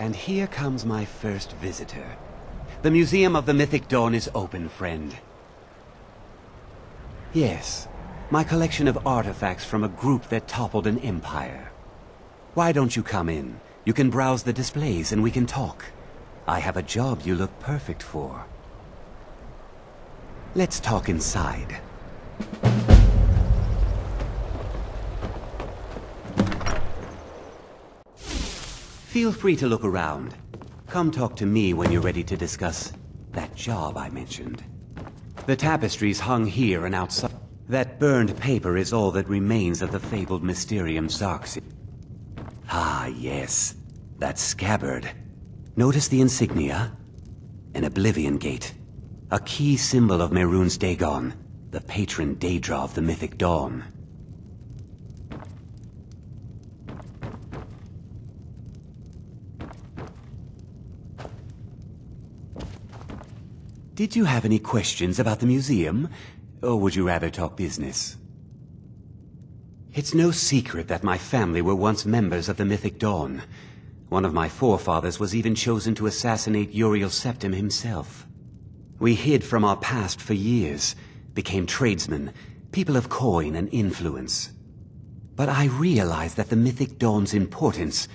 And here comes my first visitor. The Museum of the Mythic Dawn is open, friend. Yes, my collection of artifacts from a group that toppled an empire. Why don't you come in? You can browse the displays and we can talk. I have a job you look perfect for. Let's talk inside. Feel free to look around. Come talk to me when you're ready to discuss that job I mentioned. The tapestries hung here and outside. That burned paper is all that remains of the fabled Mysterium Zarxi. Ah, yes. That scabbard. Notice the insignia? An Oblivion Gate. A key symbol of Mehrunes Dagon, the patron Daedra of the Mythic Dawn. Did you have any questions about the museum? Or would you rather talk business? It's no secret that my family were once members of the Mythic Dawn. One of my forefathers was even chosen to assassinate Uriel Septim himself. We hid from our past for years, became tradesmen, people of coin and influence. But I realized that the Mythic Dawn's importance,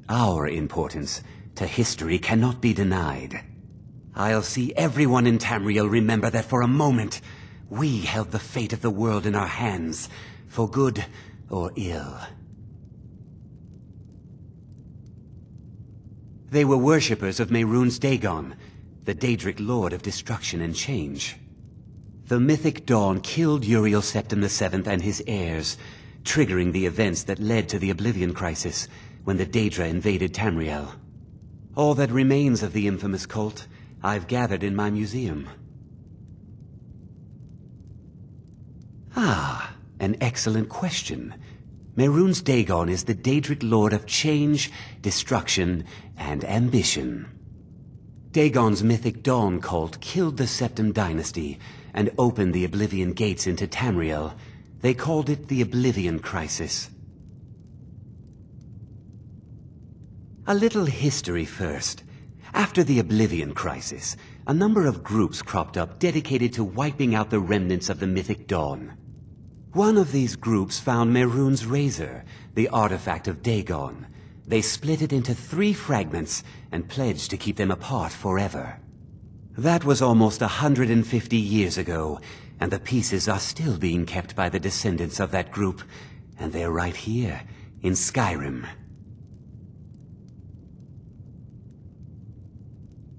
our importance, to history cannot be denied. I'll see everyone in Tamriel remember that for a moment, we held the fate of the world in our hands, for good or ill. They were worshippers of Mehrunes Dagon, the Daedric Lord of Destruction and Change. The Mythic Dawn killed Uriel Septim VII and his heirs, triggering the events that led to the Oblivion Crisis when the Daedra invaded Tamriel. All that remains of the infamous cult I've gathered in my museum. Ah, an excellent question. Mehrunes Dagon is the Daedric Lord of Change, Destruction, and Ambition. Dagon's Mythic Dawn cult killed the Septim dynasty and opened the Oblivion Gates into Tamriel. They called it the Oblivion Crisis. A little history first. After the Oblivion Crisis, a number of groups cropped up dedicated to wiping out the remnants of the Mythic Dawn. One of these groups found Mehrunes' razor, the artifact of Dagon. They split it into 3 fragments and pledged to keep them apart forever. That was almost 150 years ago, and the pieces are still being kept by the descendants of that group, and they're right here, in Skyrim.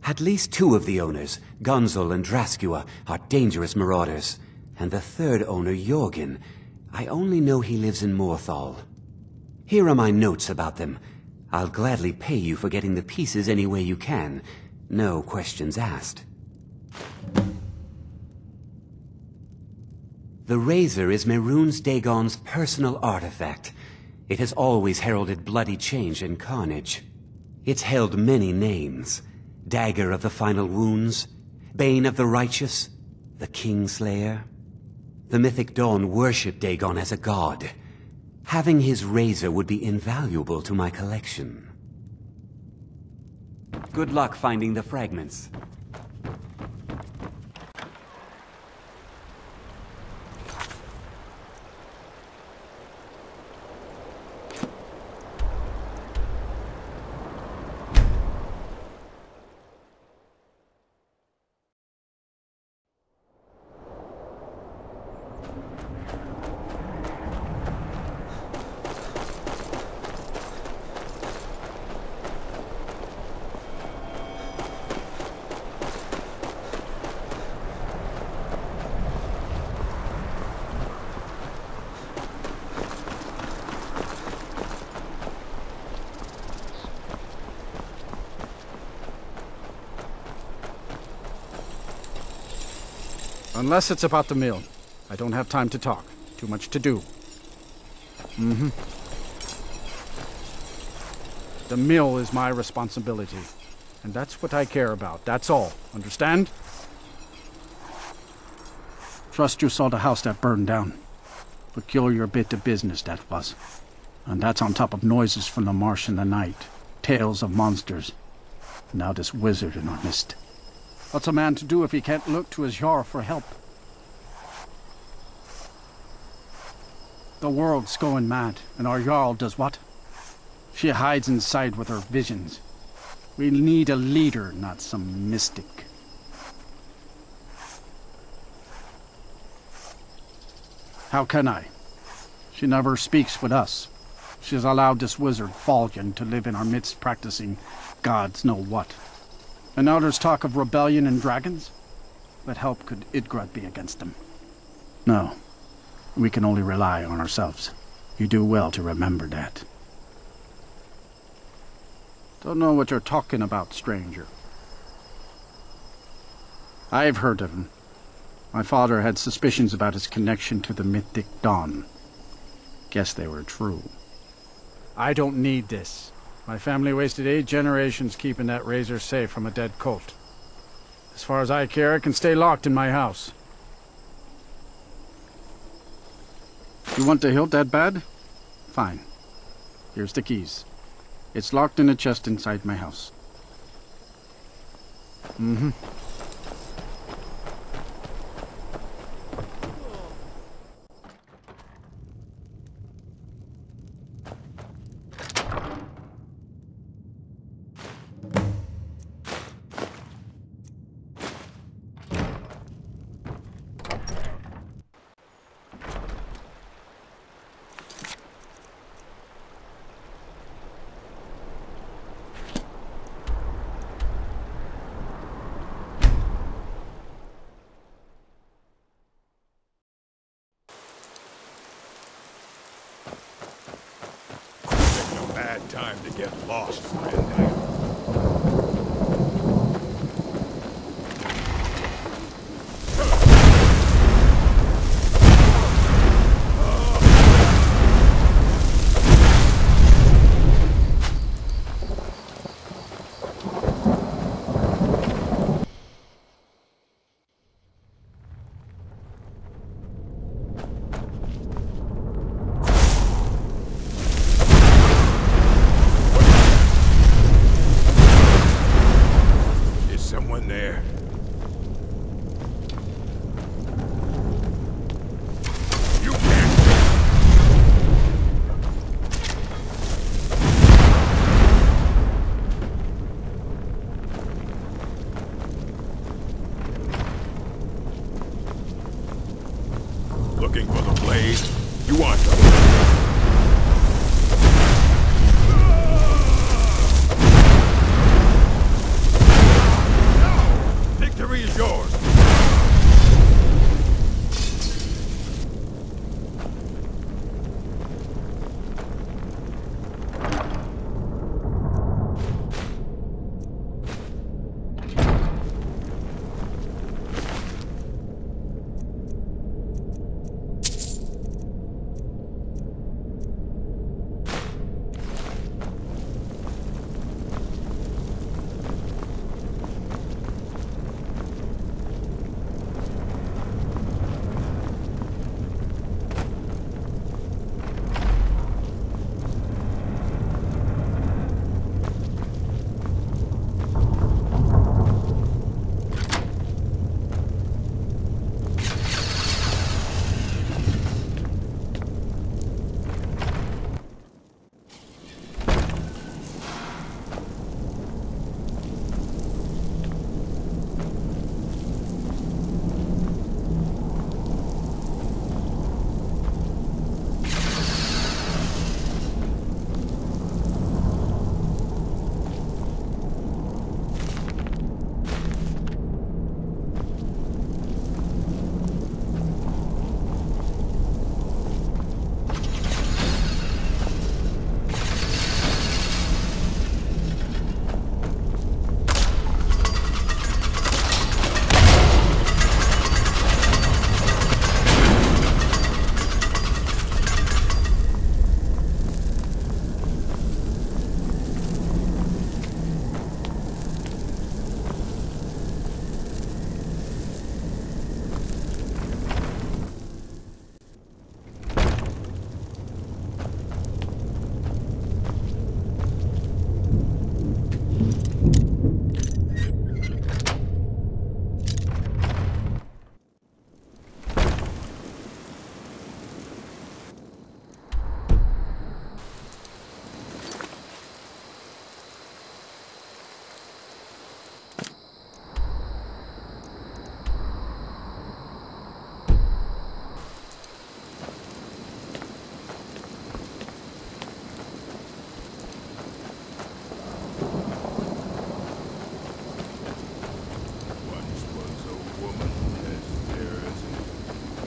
At least 2 of the owners, Gunzel and Draskua, are dangerous marauders. And the 3rd owner, Jorgen, I only know he lives in Morthal. Here are my notes about them. I'll gladly pay you for getting the pieces any way you can. No questions asked. The razor is Mehrunes Dagon's personal artifact. It has always heralded bloody change and carnage. It's held many names. Dagger of the Final Wounds, Bane of the Righteous, the Kingslayer. The Mythic Dawn worshipped Dagon as a god. Having his razor would be invaluable to my collection. Good luck finding the fragments. Unless it's about the mill. I don't have time to talk. Too much to do. The mill is my responsibility. And that's what I care about. That's all. Understand? Trust you saw the house that burned down. Peculiar bit of business that was. And that's on top of noises from the marsh in the night. tales of monsters. Now this wizard in our midst. What's a man to do if he can't look to his Jarl for help? The world's going mad, and our Jarl does what? She hides inside with her visions. We need a leader, not some mystic. How can I? She never speaks with us. She's allowed this wizard, Fallion, to live in our midst practicing gods know what. And now there's talk of rebellion and dragons? What help could Idgrad be against them? No. We can only rely on ourselves. You do well to remember that. Don't know what you're talking about, stranger. I've heard of him. My father had suspicions about his connection to the mythic Dawn. Guess they were true. I don't need this. My family wasted 8 generations keeping that razor safe from a dead cult. As far as I care, it can stay locked in my house. You want the hilt that bad? Fine. Here's the keys. It's locked in a chest inside my house. Mm-hmm. Bad time to get lost, friend. Looking for the blade? You want them? No! Victory is yours!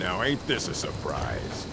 Now ain't this a surprise?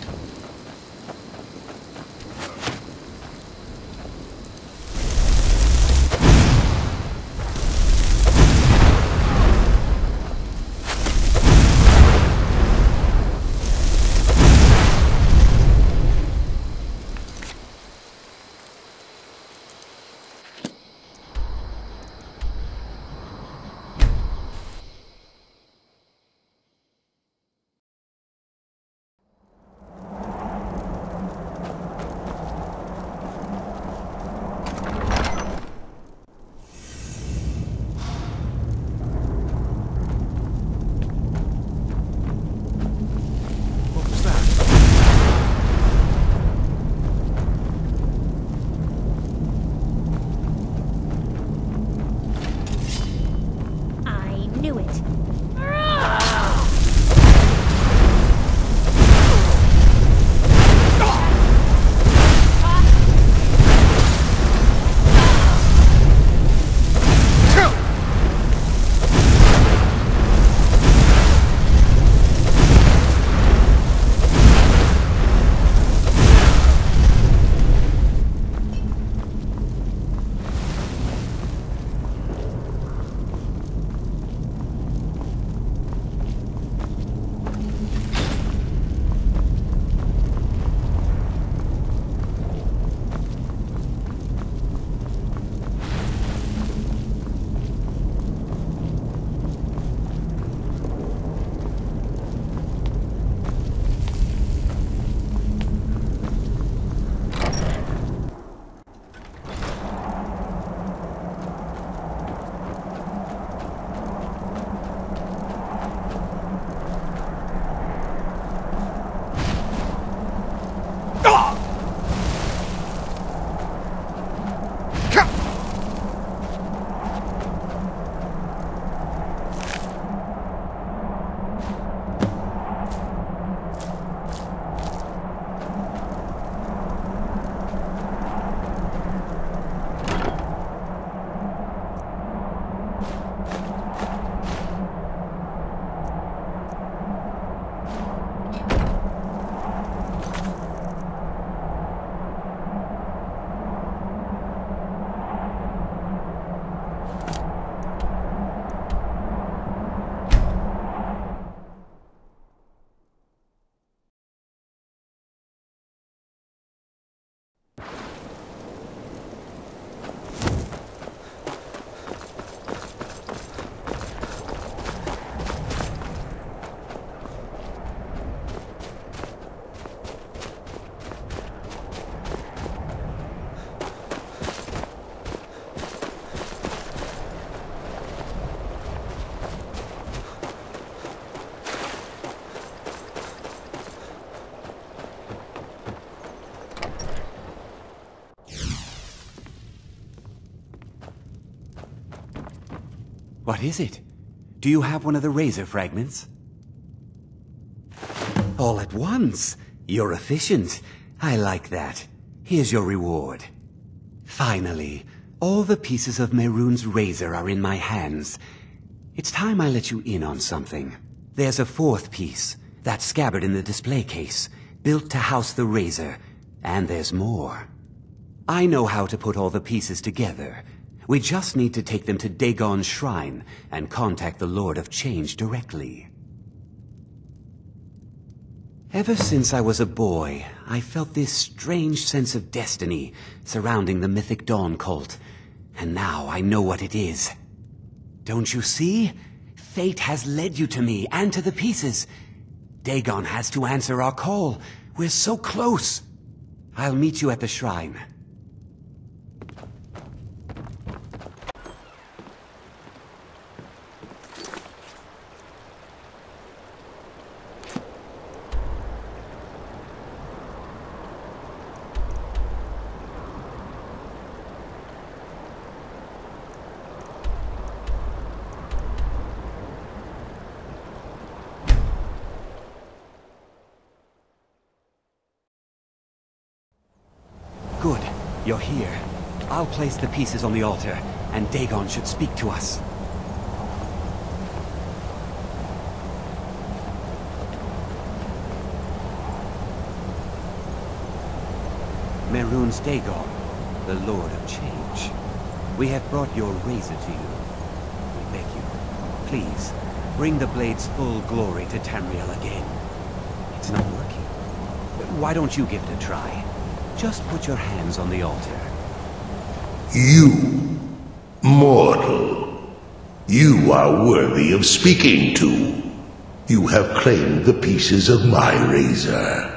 What is it? Do you have one of the razor fragments? All at once? You're efficient. I like that. Here's your reward. Finally, all the pieces of Mehrunes' razor are in my hands. It's time I let you in on something. There's a fourth piece, that scabbard in the display case, built to house the razor, and there's more. I know how to put all the pieces together. We just need to take them to Dagon's shrine and contact the Lord of Change directly. Ever since I was a boy, I felt this strange sense of destiny surrounding the Mythic Dawn cult, and now I know what it is. Don't you see? Fate has led you to me and to the pieces. Dagon has to answer our call. We're so close. I'll meet you at the shrine. Good. You're here. I'll place the pieces on the altar, and Dagon should speak to us. Mehrunes Dagon, the Lord of Change. We have brought your razor to you. We beg you, please, bring the blade's full glory to Tamriel again. It's not working. Why don't you give it a try? Just put your hands on the altar. You, mortal, you are worthy of speaking to. You have claimed the pieces of my razor.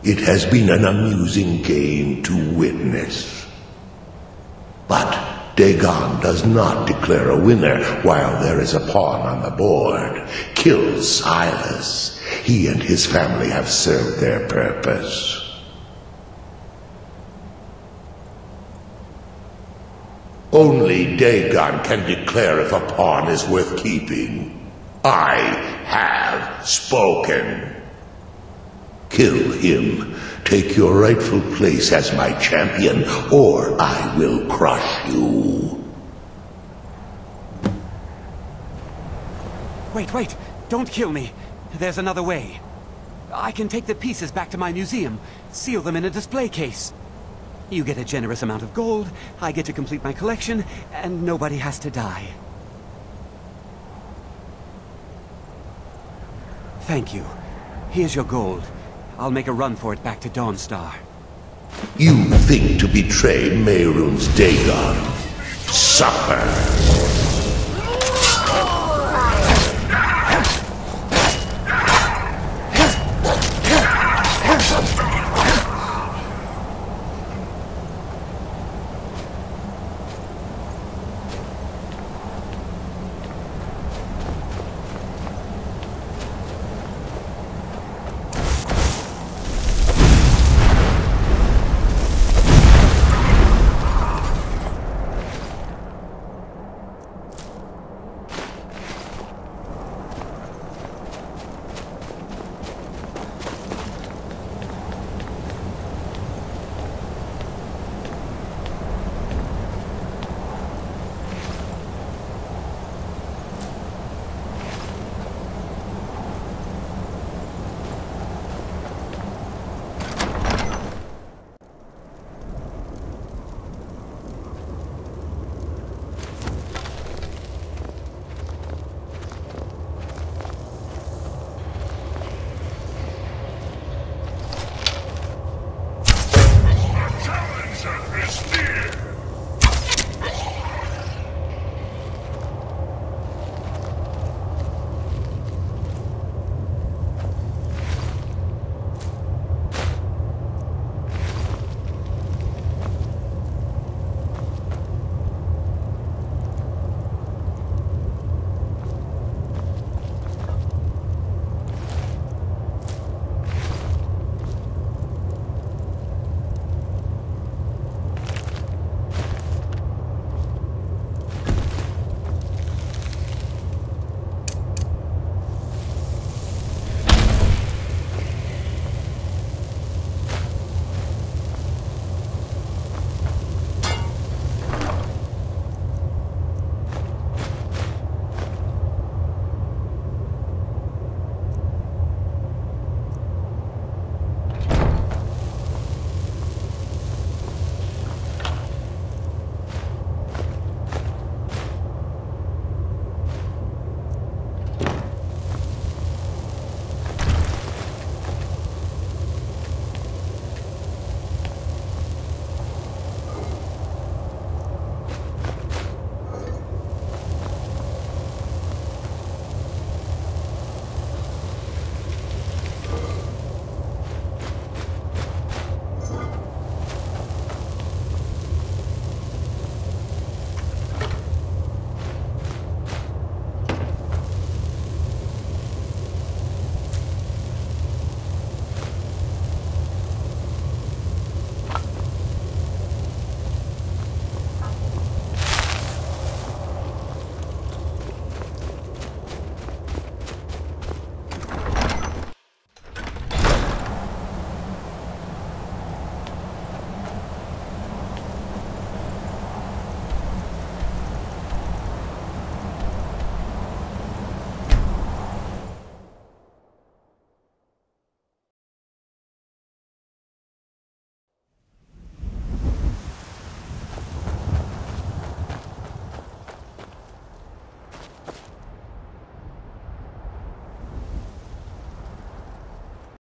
It has been an amusing game to witness. But Dagon does not declare a winner while there is a pawn on the board. Kill Silas. He and his family have served their purpose. Only Dagon can declare if a pawn is worth keeping. I have spoken. Kill him. Take your rightful place as my champion, or I will crush you. Wait! Don't kill me! There's another way. I can take the pieces back to my museum, seal them in a display case. You get a generous amount of gold, I get to complete my collection, and nobody has to die. Thank you. Here's your gold. I'll make a run for it back to Dawnstar. You think to betray Mehrunes Dagon? Suffer!